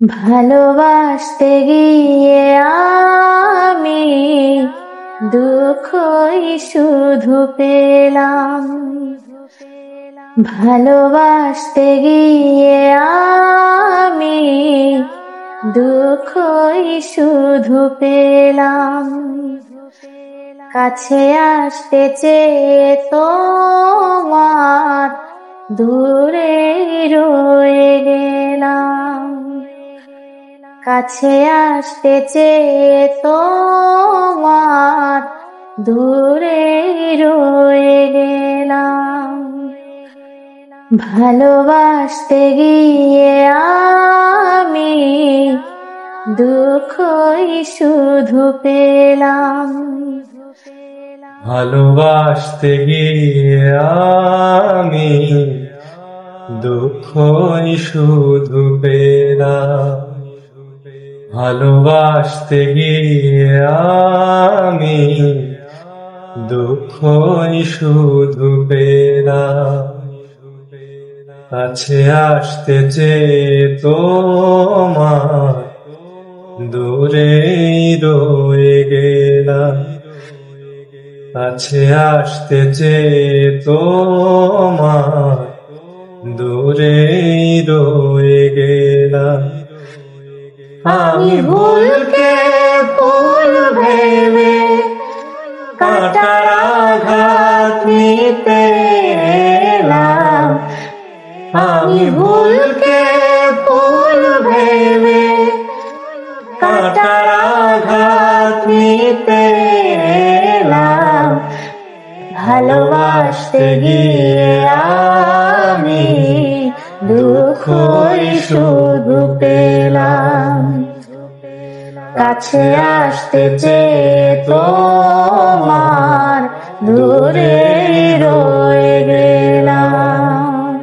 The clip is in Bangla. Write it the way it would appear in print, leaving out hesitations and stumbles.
ভালোবাসতে গিয়ে আমি দুঃখই শুধু পেলাম। ভালোবাসতে গিয়ে আমি দুঃখই শুধু পেলাম। কাছে আসতে চেয়ে তোমার দূরে রয়ে গেলাম। কাছে আসতে চেয়ে তোমার দূরে রয়ে গেলাম। ভালোবাসতে গিয়ে আমি দুঃখই শুধু পেলাম। ভালোবাসতে গিয়ে আমি দুঃখই শুধু পেলাম। ভালোবাসতে গিয়ে আমি দুঃখই শুধু পেলাম। কাছে আসতে চেয়ে তোমার দূরে রয়ে গেলাম। কাছে আসতে চেয়ে তোমার দূরে রয়ে গেলাম। আমি ভুলকে ভুল ভেবে কাঁটার আঘাত নিতে এলাম। আমি ভুলকে ভুল ভেবে কাঁটার আঘাত নিতে এলাম। ভালোবাসতে গিয়ে আমি দুঃখই শুধু পেলাম। কাছে আসতে চেয়ে তোমার দূরে রয়ে গেলাম।